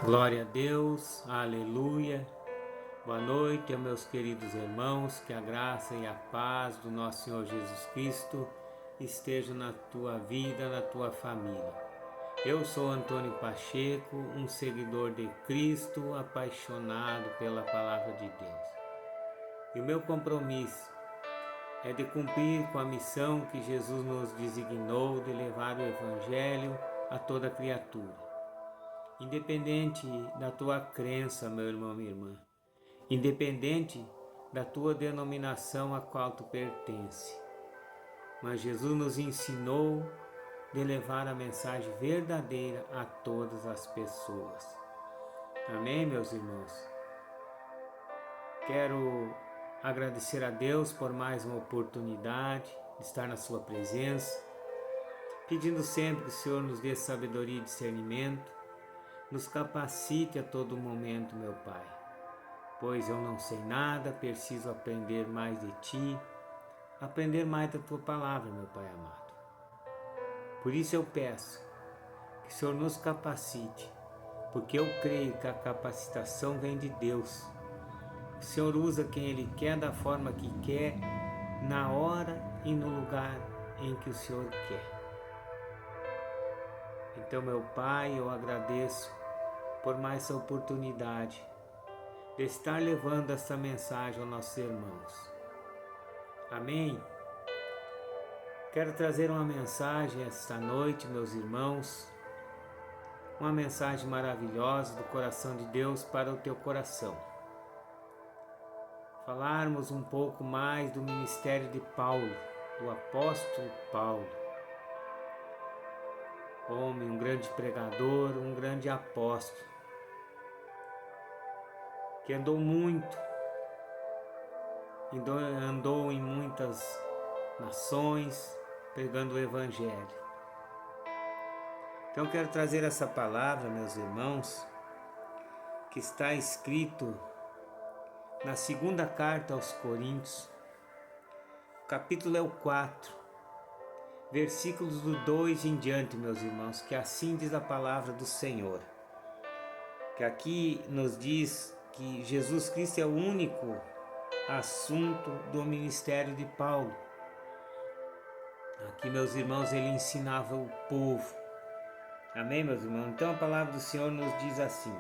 Glória a Deus, aleluia. Boa noite, meus queridos irmãos, que a graça e a paz do nosso Senhor Jesus Cristo estejam na tua vida, na tua família. Eu sou Antônio Pacheco, um seguidor de Cristo, apaixonado pela palavra de Deus. E o meu compromisso é de cumprir com a missão que Jesus nos designou de levar o Evangelho a toda criatura. Independente da tua crença, meu irmão, minha irmã, independente da tua denominação a qual tu pertence, mas Jesus nos ensinou de levar a mensagem verdadeira a todas as pessoas. Amém, meus irmãos? Quero agradecer a Deus por mais uma oportunidade de estar na sua presença, pedindo sempre que o Senhor nos dê sabedoria e discernimento, nos capacite a todo momento, meu Pai, pois eu não sei nada, preciso aprender mais de Ti, aprender mais da Tua palavra, meu Pai amado. Por isso eu peço que o Senhor nos capacite, porque eu creio que a capacitação vem de Deus. O Senhor usa quem Ele quer, da forma que quer, na hora e no lugar em que o Senhor quer. Então, meu Pai, eu agradeço por mais essa oportunidade de estar levando essa mensagem aos nossos irmãos. Amém? Quero trazer uma mensagem esta noite, meus irmãos, uma mensagem maravilhosa do coração de Deus para o teu coração. Falarmos um pouco mais do ministério de Paulo, do apóstolo Paulo. Homem, um grande pregador, um grande apóstolo, que andou muito, andou em muitas nações, pregando o Evangelho. Então eu quero trazer essa palavra, meus irmãos, que está escrito na segunda carta aos Coríntios, o capítulo é o 4, versículos do 2 em diante, meus irmãos, que assim diz a palavra do Senhor, que aqui nos diz que Jesus Cristo é o único assunto do ministério de Paulo. Aqui, meus irmãos, ele ensinava o povo. Amém, meus irmãos? Então a palavra do Senhor nos diz assim: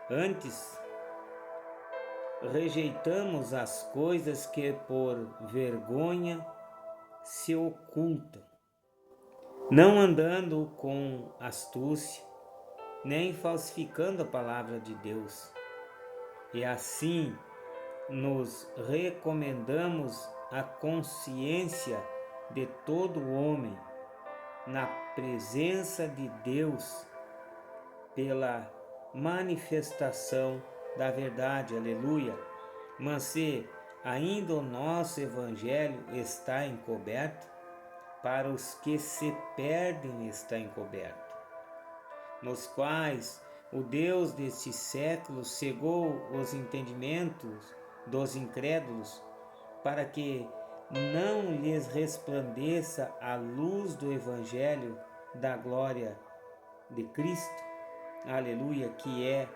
antes rejeitamos as coisas que por vergonha se ocultam, não andando com astúcia, nem falsificando a palavra de Deus. E assim nos recomendamos a consciência de todo homem na presença de Deus pela manifestação da verdade, aleluia. Mas se ainda o nosso evangelho está encoberto, para os que se perdem está encoberto, nos quais o Deus deste século cegou os entendimentos dos incrédulos, para que não lhes resplandeça a luz do evangelho da glória de Cristo, aleluia, que é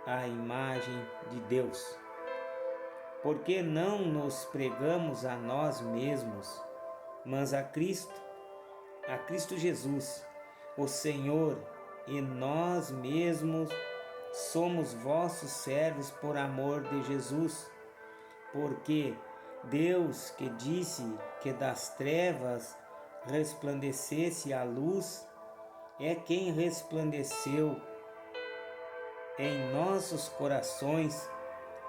a imagem de Deus. Porque não nos pregamos a nós mesmos, mas a Cristo Jesus, o Senhor, e nós mesmos somos vossos servos por amor de Jesus, porque Deus, que disse que das trevas resplandecesse a luz, é quem resplandeceu em nossos corações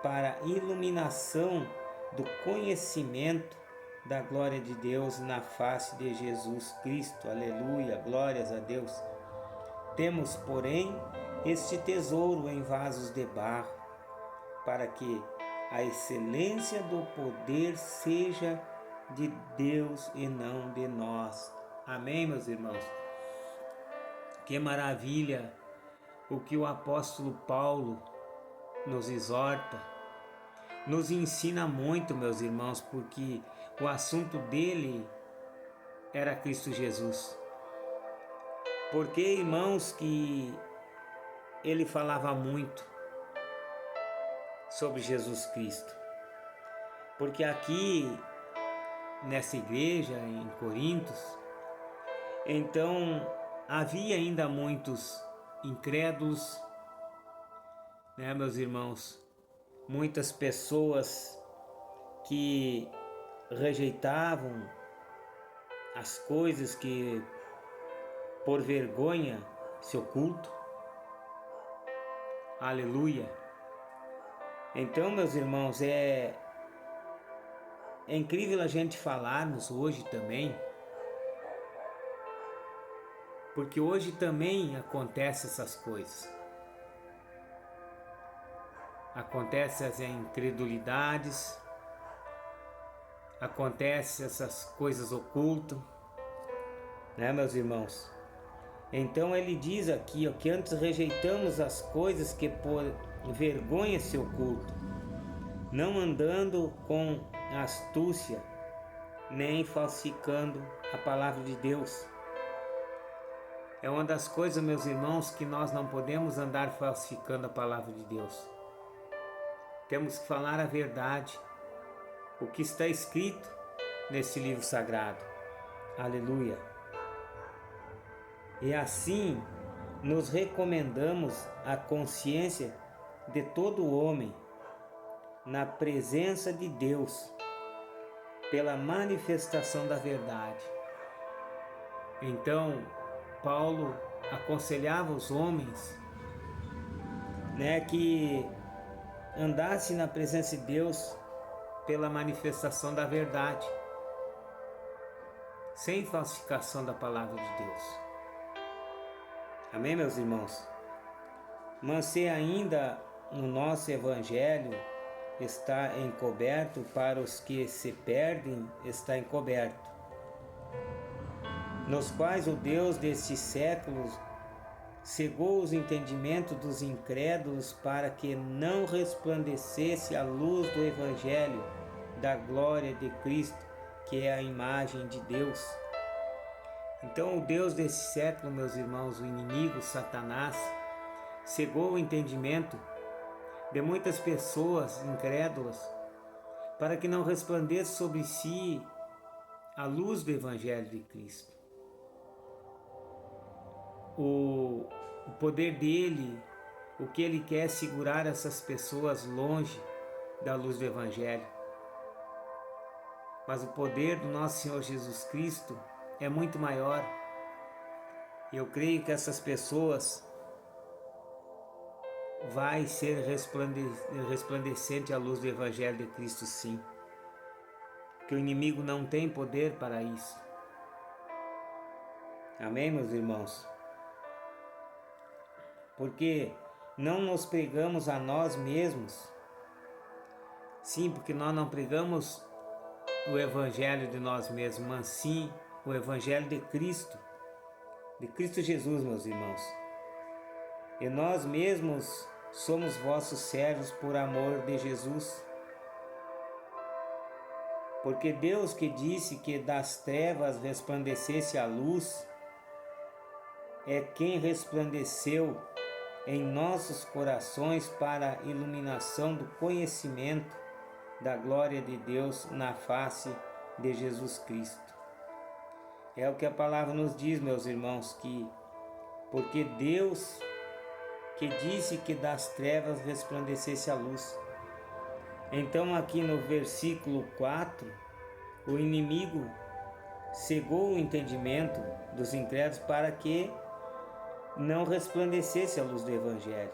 para a iluminação do conhecimento da glória de Deus na face de Jesus Cristo. Aleluia, glórias a Deus. Temos, porém, este tesouro em vasos de barro, para que a excelência do poder seja de Deus e não de nós. Amém, meus irmãos? Que maravilha o que o apóstolo Paulo nos exorta, nos ensina muito, meus irmãos, porque o assunto dele era Cristo Jesus. Porque, irmãos, que ele falava muito sobre Jesus Cristo. Porque aqui, nessa igreja em Corintos, então havia ainda muitos incrédulos, né, meus irmãos? Muitas pessoas que rejeitavam as coisas que por vergonha se ocultam. Aleluia! Então, meus irmãos, é incrível a gente falarmos hoje também, porque hoje também acontecem essas coisas. Acontecem as incredulidades, acontecem essas coisas ocultas, né, meus irmãos? Então ele diz aqui, ó, que antes rejeitamos as coisas que por vergonha se ocultam, não andando com astúcia, nem falsificando a palavra de Deus. É uma das coisas, meus irmãos, que nós não podemos andar falsificando a palavra de Deus. Temos que falar a verdade, o que está escrito nesse livro sagrado. Aleluia! E assim nos recomendamos a consciência de todo homem na presença de Deus pela manifestação da verdade. Então, Paulo aconselhava os homens, né, que andasse na presença de Deus pela manifestação da verdade, sem falsificação da palavra de Deus. Amém, meus irmãos? Mas se ainda no nosso evangelho está encoberto, para os que se perdem está encoberto, nos quais o Deus destes séculos cegou os entendimentos dos incrédulos para que não resplandecesse a luz do Evangelho da glória de Cristo, que é a imagem de Deus. Então o Deus desse século, meus irmãos, o inimigo, Satanás, cegou o entendimento de muitas pessoas incrédulas para que não resplandeça sobre si a luz do Evangelho de Cristo. O poder dele, o que ele quer é segurar essas pessoas longe da luz do Evangelho. Mas o poder do nosso Senhor Jesus Cristo é muito maior. Eu creio que essas pessoas vai ser resplandecente a luz do Evangelho de Cristo, sim. Que o inimigo não tem poder para isso. Amém, meus irmãos? Porque não nos pregamos a nós mesmos. Sim, porque nós não pregamos o Evangelho de nós mesmos, mas sim o Evangelho de Cristo Jesus, meus irmãos. E nós mesmos somos vossos servos por amor de Jesus. Porque Deus, que disse que das trevas resplandecesse a luz, é quem resplandeceu em nossos corações para a iluminação do conhecimento da glória de Deus na face de Jesus Cristo. É o que a palavra nos diz, meus irmãos, que porque Deus, que disse que das trevas resplandecesse a luz. Então aqui no versículo 4, o inimigo cegou o entendimento dos incrédulos para que não resplandecesse a luz do Evangelho.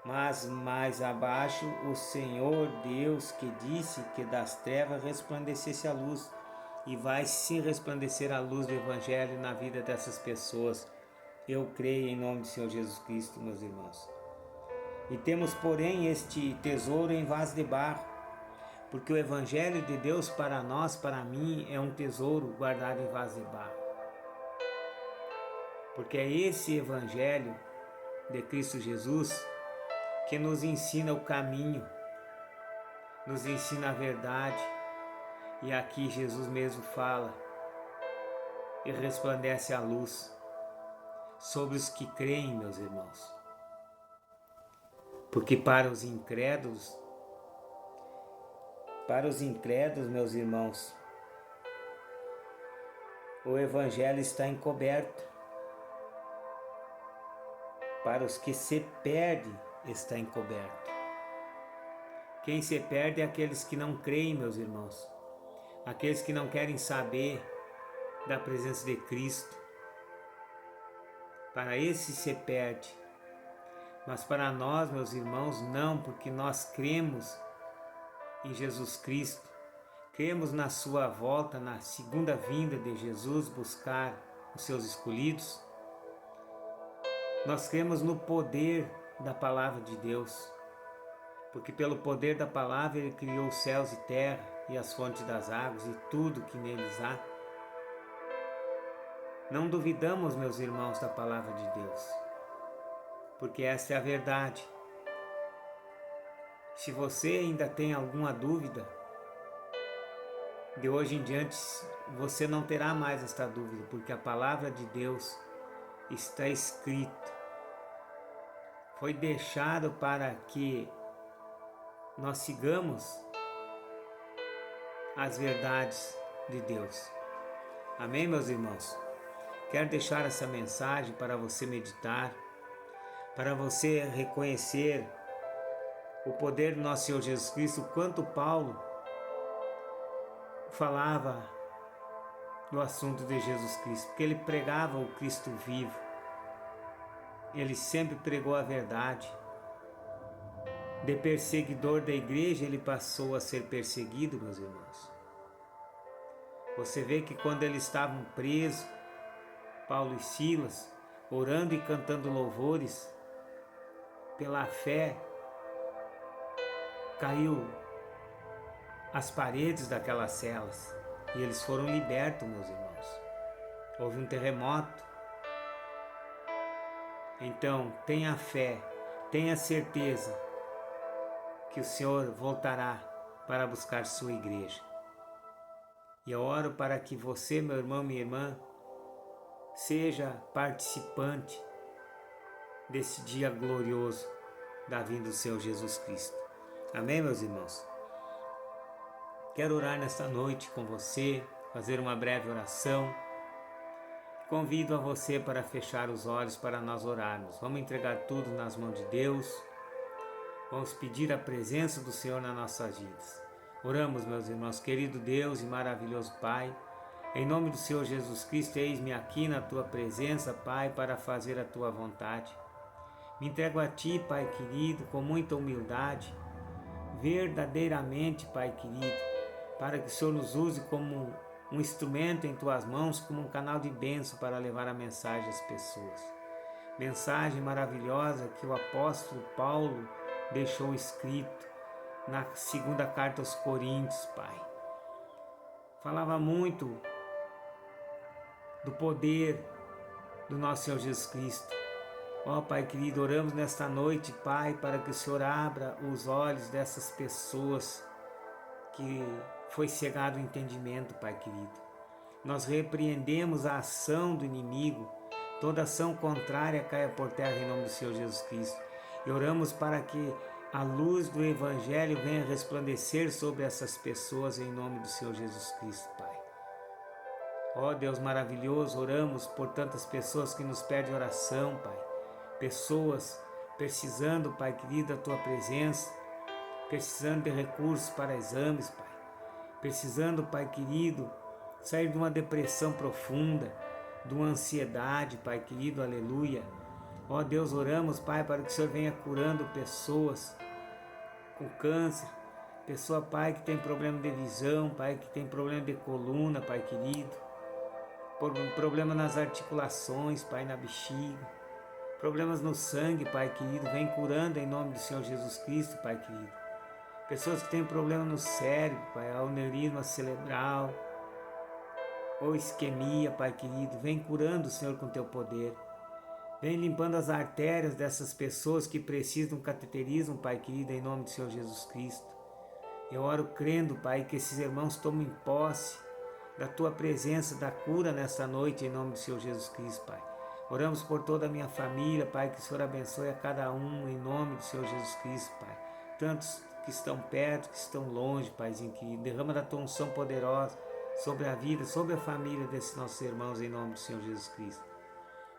Mas mais abaixo, o Senhor Deus, que disse que das trevas resplandecesse a luz, e vai sim resplandecer a luz do Evangelho na vida dessas pessoas. Eu creio em nome do Senhor Jesus Cristo, meus irmãos. E temos, porém, este tesouro em vaso de barro, porque o Evangelho de Deus para nós, para mim, é um tesouro guardado em vaso de barro. Porque é esse Evangelho de Cristo Jesus que nos ensina o caminho, nos ensina a verdade. E aqui Jesus mesmo fala e resplandece a luz sobre os que creem, meus irmãos. Porque para os incrédulos, meus irmãos, o Evangelho está encoberto. Para os que se perdem, está encoberto. Quem se perde é aqueles que não creem, meus irmãos. Aqueles que não querem saber da presença de Cristo. Para esses se perde. Mas para nós, meus irmãos, não, porque nós cremos em Jesus Cristo. Cremos na sua volta, na segunda vinda de Jesus buscar os seus escolhidos. Nós cremos no poder da palavra de Deus, porque pelo poder da palavra Ele criou os céus e terra e as fontes das águas e tudo que neles há. Não duvidamos, meus irmãos, da palavra de Deus, porque essa é a verdade. Se você ainda tem alguma dúvida, de hoje em diante você não terá mais esta dúvida, porque a palavra de Deus está escrito. Foi deixado para que nós sigamos as verdades de Deus. Amém, meus irmãos? Quero deixar essa mensagem para você meditar, para você reconhecer o poder do nosso Senhor Jesus Cristo, quanto Paulo falava no assunto de Jesus Cristo, porque ele pregava o Cristo vivo. Ele sempre pregou a verdade. De perseguidor da igreja, ele passou a ser perseguido, meus irmãos. Você vê que quando eles estavam presos, Paulo e Silas, orando e cantando louvores, pela fé, caiu as paredes daquelas celas e eles foram libertos, meus irmãos. Houve um terremoto. Então, tenha fé, tenha certeza que o Senhor voltará para buscar sua igreja. E eu oro para que você, meu irmão, minha irmã, seja participante desse dia glorioso da vinda do Senhor Jesus Cristo. Amém, meus irmãos? Quero orar nesta noite com você, fazer uma breve oração. Convido a você para fechar os olhos para nós orarmos. Vamos entregar tudo nas mãos de Deus. Vamos pedir a presença do Senhor nas nossas vidas. Oramos, meus irmãos, querido Deus e maravilhoso Pai. Em nome do Senhor Jesus Cristo, eis-me aqui na Tua presença, Pai, para fazer a Tua vontade. Me entrego a Ti, Pai querido, com muita humildade, verdadeiramente, Pai querido, para que o Senhor nos use como um instrumento em Tuas mãos, como um canal de bênção para levar a mensagem às pessoas. Mensagem maravilhosa que o apóstolo Paulo deixou escrito na segunda carta aos Coríntios, Pai. Falava muito do poder do nosso Senhor Jesus Cristo. Ó Pai querido, oramos nesta noite, Pai, para que o Senhor abra os olhos dessas pessoas que foi cegado o entendimento, Pai querido. Nós repreendemos a ação do inimigo, toda ação contrária caia por terra em nome do Senhor Jesus Cristo. E oramos para que a luz do Evangelho venha resplandecer sobre essas pessoas em nome do Senhor Jesus Cristo, Pai. Ó Deus maravilhoso, oramos por tantas pessoas que nos pedem oração, Pai. Pessoas precisando, Pai querido, da Tua presença, precisando de recursos para exames, Pai. Precisando, Pai querido, sair de uma depressão profunda, de uma ansiedade, Pai querido, aleluia. Ó Deus, oramos, Pai, para que o Senhor venha curando pessoas com câncer, pessoa, Pai, que tem problema de visão, Pai, que tem problema de coluna, Pai querido, problema nas articulações, Pai, na bexiga, problemas no sangue, Pai querido, vem curando em nome do Senhor Jesus Cristo, Pai querido. Pessoas que têm problema no cérebro, Pai, aneurisma cerebral, ou isquemia, Pai querido, vem curando, Senhor, com Teu poder. Vem limpando as artérias dessas pessoas que precisam de um cateterismo, Pai querido, em nome do Senhor Jesus Cristo. Eu oro crendo, Pai, que esses irmãos tomem posse da Tua presença, da cura nesta noite, em nome do Senhor Jesus Cristo, Pai. Oramos por toda a minha família, Pai, que o Senhor abençoe a cada um em nome do Senhor Jesus Cristo, Pai. Tantos que estão perto, que estão longe, Paizinho, que derrama da tua unção poderosa sobre a vida, sobre a família desses nossos irmãos em nome do Senhor Jesus Cristo.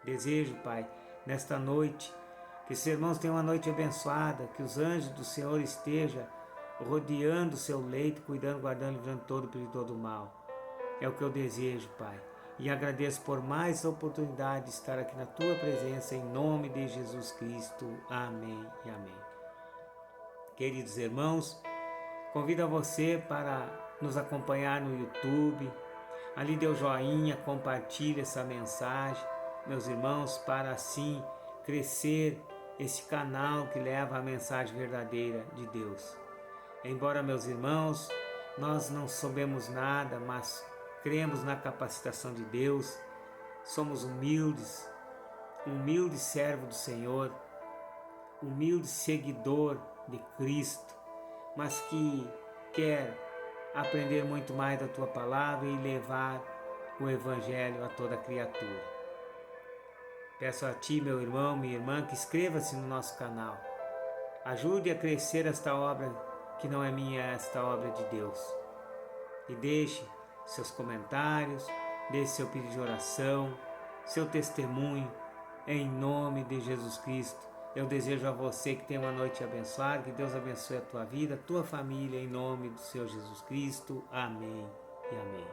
Desejo, Pai, nesta noite, que esses irmãos tenham uma noite abençoada, que os anjos do Senhor estejam rodeando o seu leito, cuidando, guardando, livrando todo o perigo e todo o mal. É o que eu desejo, Pai. E agradeço por mais essa oportunidade de estar aqui na Tua presença, em nome de Jesus Cristo. Amém e amém. Queridos irmãos, convido a você para nos acompanhar no YouTube. Ali dê o joinha, compartilhe essa mensagem, meus irmãos, para assim crescer esse canal que leva a mensagem verdadeira de Deus. Embora, meus irmãos, nós não soubemos nada, mas cremos na capacitação de Deus, somos humildes, humilde servo do Senhor, humilde seguidor de Cristo, mas que quer aprender muito mais da Tua palavra e levar o Evangelho a toda criatura. Peço a Ti, meu irmão, minha irmã, que inscreva-se no nosso canal. Ajude a crescer esta obra, que não é minha, esta obra de Deus. E deixe seus comentários, deixe seu pedido de oração, seu testemunho, em nome de Jesus Cristo. Eu desejo a você que tenha uma noite abençoada, que Deus abençoe a tua vida, a tua família, em nome do Senhor Jesus Cristo. Amém e amém.